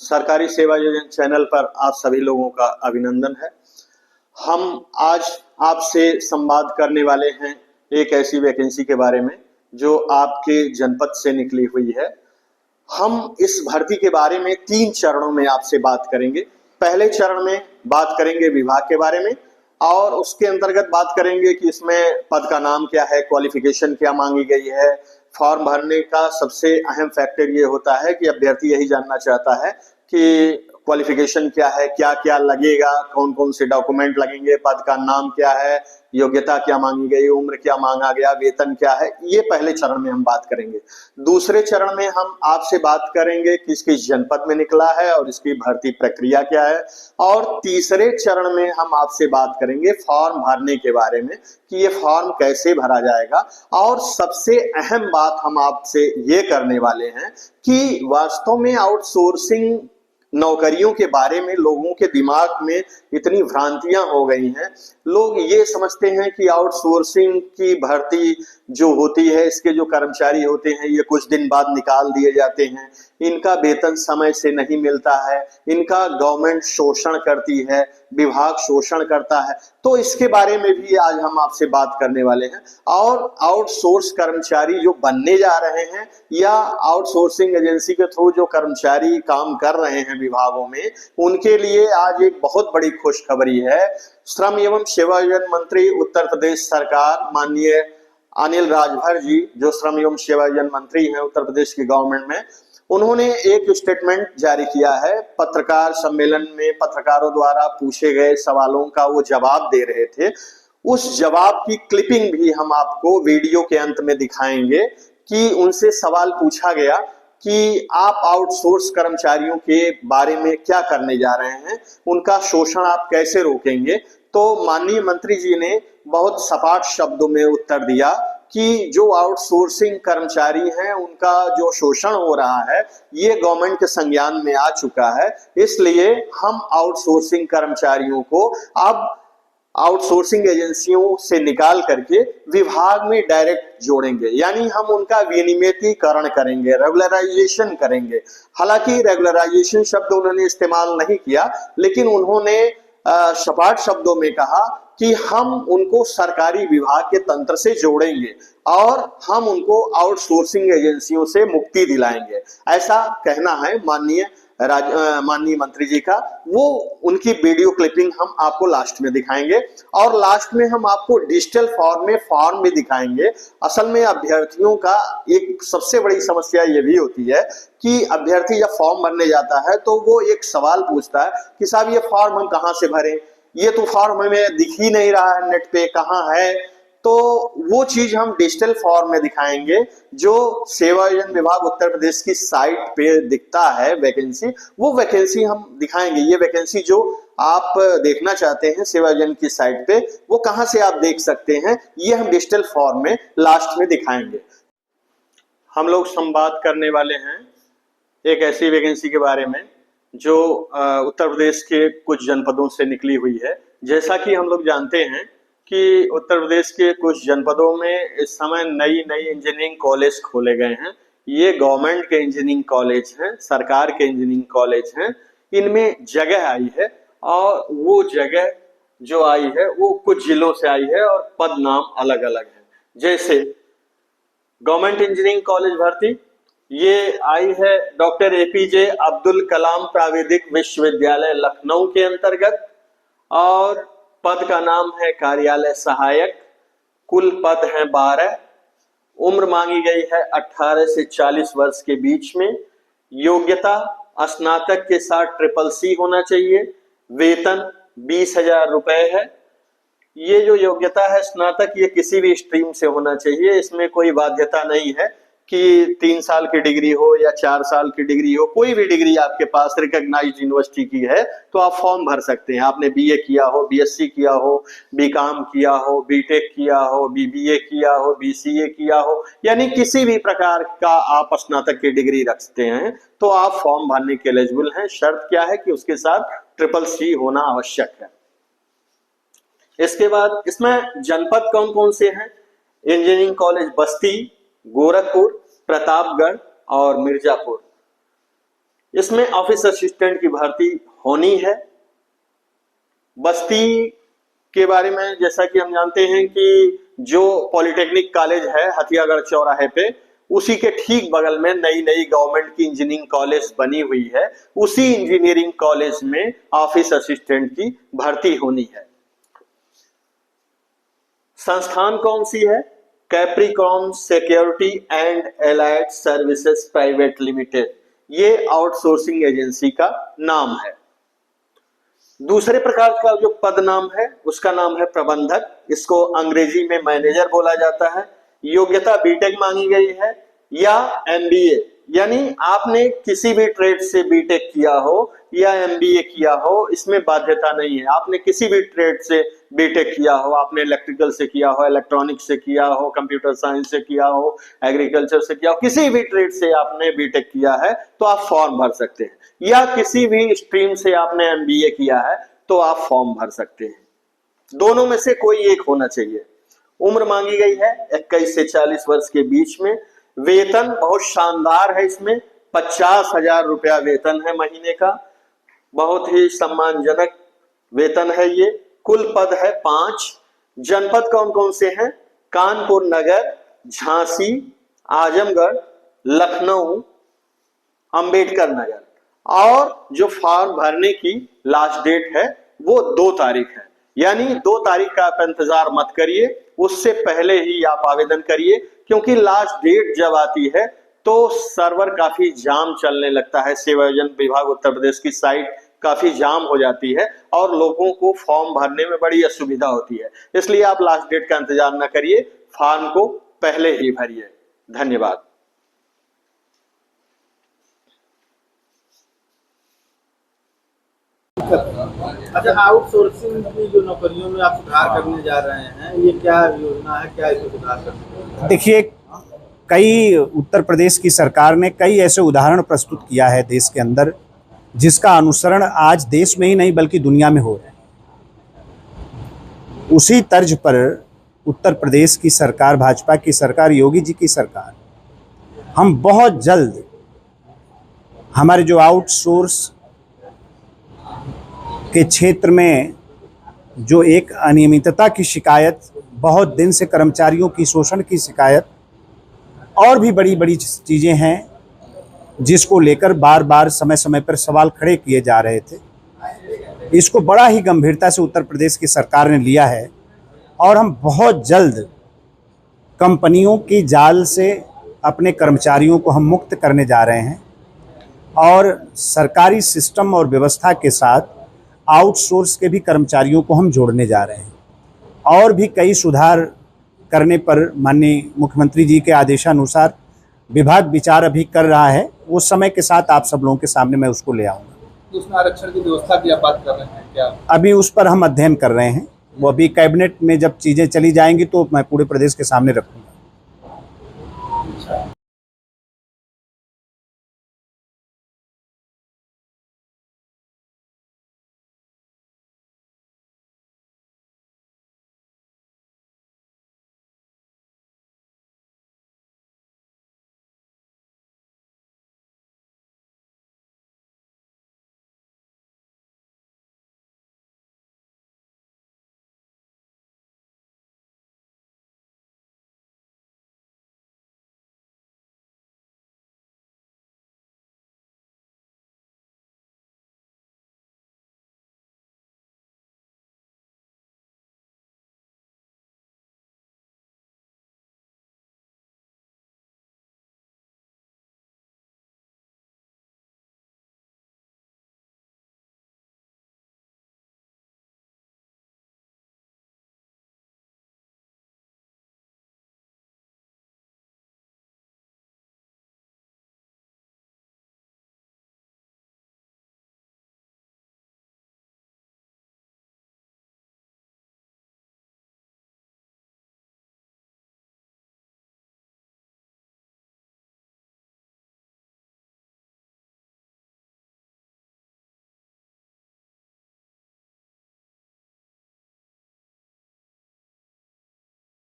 सरकारी सेवा योजना चैनल पर आप सभी लोगों का अभिनंदन है। हम आज आपसे संवाद करने वाले हैं एक ऐसी वैकेंसी के बारे में जो आपके जनपद से निकली हुई है। हम इस भर्ती के बारे में 3 चरणों में आपसे बात करेंगे। पहले चरण में बात करेंगे विभाग के बारे में और उसके अंतर्गत बात करेंगे कि इसमें पद का नाम क्या है, क्वालिफिकेशन क्या मांगी गई है। फॉर्म भरने का सबसे अहम फैक्टर ये होता है कि अभ्यर्थी यही जानना चाहता है कि क्वालिफिकेशन क्या है, क्या क्या लगेगा, कौन कौन से डॉक्यूमेंट लगेंगे, पद का नाम क्या है, योग्यता क्या मांगी गई, उम्र क्या मांगा गया, वेतन क्या है। ये पहले चरण में हम बात करेंगे। दूसरे चरण में हम आपसे बात करेंगे किस किस जनपद में निकला है और इसकी भर्ती प्रक्रिया क्या है। और तीसरे चरण में हम आपसे बात करेंगे फॉर्म भरने के बारे में कि ये फॉर्म कैसे भरा जाएगा। और सबसे अहम बात हम आपसे ये करने वाले हैं कि वास्तव में आउटसोर्सिंग नौकरियों के बारे में लोगों के दिमाग में इतनी भ्रांतियां हो गई हैं। लोग ये समझते हैं कि आउटसोर्सिंग की भर्ती जो होती है, इसके जो कर्मचारी होते हैं ये कुछ दिन बाद निकाल दिए जाते हैं, इनका वेतन समय से नहीं मिलता है, इनका गवर्नमेंट शोषण करती है, विभाग शोषण करता है। तो इसके बारे में भी आज हम आपसे बात करने वाले हैं। और आउटसोर्स कर्मचारी जो बनने जा रहे हैं या आउटसोर्सिंग एजेंसी के थ्रू जो कर्मचारी काम कर रहे हैं विभागों में, उनके लिए आज एक बहुत बड़ी खुशखबरी है। श्रम एवं सेवायोजन मंत्री उत्तर प्रदेश सरकार माननीय अनिल राजभर जी, जो श्रम एवं सेवायोजन मंत्री हैं उत्तर प्रदेश की गवर्नमेंट में, उन्होंने एक स्टेटमेंट जारी किया है। पत्रकार सम्मेलन में पत्रकारों द्वारा पूछे गए सवालों का वो जवाब दे रहे थे। उस जवाब की क्लिपिंग भी हम आपको वीडियो के अंत में दिखाएंगे कि उनसे सवाल पूछा गया कि आप आउटसोर्स कर्मचारियों के बारे में क्या करने जा रहे हैं, उनका शोषण आप कैसे रोकेंगे। तो माननीय मंत्री जी ने बहुत सपाट शब्दों में उत्तर दिया कि जो आउटसोर्सिंग कर्मचारी हैं उनका जो शोषण हो रहा है ये गवर्नमेंट के संज्ञान में आ चुका है। इसलिए हम आउटसोर्सिंग कर्मचारियों को अब आउटसोर्सिंग एजेंसियों से निकाल करके विभाग में डायरेक्ट जोड़ेंगे, यानी हम उनका विनियमितीकरण करेंगे, रेगुलराइजेशन करेंगे। हालांकि रेगुलराइजेशन शब्द उन्होंने इस्तेमाल नहीं किया, लेकिन उन्होंने सपाट शब्दों में कहा कि हम उनको सरकारी विभाग के तंत्र से जोड़ेंगे और हम उनको आउटसोर्सिंग एजेंसियों से मुक्ति दिलाएंगे। ऐसा कहना है माननीय मंत्री जी का। वो उनकी वीडियो क्लिपिंग हम आपको लास्ट में दिखाएंगे और लास्ट में हम आपको डिजिटल फॉर्म में फॉर्म भी दिखाएंगे। असल में अभ्यर्थियों का एक सबसे बड़ी समस्या ये भी होती है कि अभ्यर्थी जब फॉर्म भरने जाता है तो वो एक सवाल पूछता है कि साहब ये फॉर्म हम कहाँ से भरें, ये तो फॉर्म हमें दिख ही नहीं रहा है नेट पे, कहाँ है। तो वो चीज हम डिजिटल फॉर्म में दिखाएंगे जो सेवायोजन विभाग उत्तर प्रदेश की साइट पे दिखता है वैकेंसी, वो वैकेंसी हम दिखाएंगे। ये वैकेंसी जो आप देखना चाहते हैं सेवायोजन की साइट पे, वो कहां से आप देख सकते हैं, ये हम डिजिटल फॉर्म में लास्ट में दिखाएंगे। हम लोग संवाद करने वाले हैं एक ऐसी वैकेंसी के बारे में जो उत्तर प्रदेश के कुछ जनपदों से निकली हुई है। जैसा कि हम लोग जानते हैं कि उत्तर प्रदेश के कुछ जनपदों में इस समय नई नई इंजीनियरिंग कॉलेज खोले गए हैं। ये गवर्नमेंट के इंजीनियरिंग कॉलेज हैं, सरकार के इंजीनियरिंग कॉलेज हैं। इनमें जगह आई है और वो जगह जो आई है वो कुछ जिलों से आई है और पद नाम अलग अलग है। जैसे गवर्नमेंट इंजीनियरिंग कॉलेज भर्ती ये आई है डॉक्टर एपीजे अब्दुल कलाम प्राविधिक विश्वविद्यालय लखनऊ के अंतर्गत और पद का नाम है कार्यालय सहायक। कुल पद हैं 12। उम्र मांगी गई है 18 से 40 वर्ष के बीच में। योग्यता स्नातक के साथ CCC होना चाहिए। वेतन 20,000 रुपए है। ये जो योग्यता है स्नातक, ये किसी भी स्ट्रीम से होना चाहिए। इसमें कोई बाध्यता नहीं है कि 3 साल की डिग्री हो या 4 साल की डिग्री हो। कोई भी डिग्री आपके पास रिकॉग्नाइज्ड यूनिवर्सिटी की है तो आप फॉर्म भर सकते हैं। आपने बीए किया हो, बीएससी किया हो, बीकॉम किया हो, बीटेक किया हो, बीबीए किया हो, बीसीए किया हो, यानी किसी भी प्रकार का आप स्नातक की डिग्री रखते हैं तो आप फॉर्म भरने के एलिजिबल हैं। शर्त क्या है कि उसके साथ CCC होना आवश्यक है। इसके बाद इसमें जनपद कौन कौन से हैं? इंजीनियरिंग कॉलेज बस्ती, गोरखपुर, प्रतापगढ़ और मिर्जापुर। इसमें ऑफिस असिस्टेंट की भर्ती होनी है। बस्ती के बारे में जैसा कि हम जानते हैं कि जो पॉलिटेक्निक कॉलेज है हथियागढ़ चौराहे पे, उसी के ठीक बगल में नई नई गवर्नमेंट की इंजीनियरिंग कॉलेज बनी हुई है। उसी इंजीनियरिंग कॉलेज में ऑफिस असिस्टेंट की भर्ती होनी है। संस्थान कौन सी है? Capricorn security and allied services private limited, ये आउटसोर्सिंग एजेंसी का नाम है। दूसरे प्रकार का जो पद नाम है उसका नाम है प्रबंधक, इसको अंग्रेजी में मैनेजर बोला जाता है। योग्यता बीटेक मांगी गई है या एमबीए, यानी आपने किसी भी ट्रेड से बीटेक किया हो या एमबीए किया हो, इसमें बाध्यता नहीं है। आपने किसी भी ट्रेड से बीटेक किया हो, आपने इलेक्ट्रिकल से किया हो, इलेक्ट्रॉनिक्स से किया हो, कंप्यूटर साइंस से किया हो, एग्रीकल्चर से किया हो, किसी भी ट्रेड से आपने बीटेक किया है तो आप फॉर्म भर सकते हैं। या किसी भी स्ट्रीम से आपने एमबीए किया है तो आप फॉर्म भर सकते हैं। दोनों में से कोई एक होना चाहिए। उम्र मांगी गई है 21 से 40 वर्ष के बीच में। वेतन बहुत शानदार है, इसमें 50,000 रुपया वेतन है महीने का, बहुत ही सम्मानजनक वेतन है ये। कुल पद है 5। जनपद कौन कौन से हैं? कानपुर नगर, झांसी, आजमगढ़, लखनऊ, अंबेडकर नगर। और जो फॉर्म भरने की लास्ट डेट है वो 2 तारीख है, यानी 2 तारीख का आप इंतजार मत करिए, उससे पहले ही आप आवेदन करिए, क्योंकि लास्ट डेट जब आती है तो सर्वर काफी जाम चलने लगता है। सेवायोजन विभाग उत्तर प्रदेश की साइट काफी जाम हो जाती है और लोगों को फॉर्म भरने में बड़ी असुविधा होती है। इसलिए आप लास्ट डेट का इंतजार न करिए, फॉर्म को पहले ही भरिए। धन्यवाद। अच्छा, आउटसोर्सिंग की जो नौकरियों में आप सुधार करने जा रहे हैं, ये क्या योजना है, क्या इसमें सुधार करने? देखिए, कई उत्तर प्रदेश की सरकार ने कई ऐसे उदाहरण प्रस्तुत किया है देश के अंदर, जिसका अनुसरण आज देश में ही नहीं बल्कि दुनिया में हो रहा है। उसी तर्ज पर उत्तर प्रदेश की सरकार, भाजपा की सरकार, योगी जी की सरकार, हम बहुत जल्द हमारे जो आउटसोर्स के क्षेत्र में जो एक अनियमितता की शिकायत, बहुत दिन से कर्मचारियों की शोषण की शिकायत और भी बड़ी बड़ी चीज़ें हैं जिसको लेकर बार बार समय समय पर सवाल खड़े किए जा रहे थे, इसको बड़ा ही गंभीरता से उत्तर प्रदेश की सरकार ने लिया है। और हम बहुत जल्द कंपनियों की जाल से अपने कर्मचारियों को हम मुक्त करने जा रहे हैं और सरकारी सिस्टम और व्यवस्था के साथ आउटसोर्स के भी कर्मचारियों को हम जोड़ने जा रहे हैं। और भी कई सुधार करने पर माननीय मुख्यमंत्री जी के आदेशानुसार विभाग विचार अभी कर रहा है, वो समय के साथ आप सब लोगों के सामने मैं उसको ले आऊँगा। उसमें आरक्षण की व्यवस्था की आप बात कर रहे हैं क्या? अभी उस पर हम अध्ययन कर रहे हैं, वो अभी कैबिनेट में जब चीज़ें चली जाएंगी तो मैं पूरे प्रदेश के सामने रखूँगा।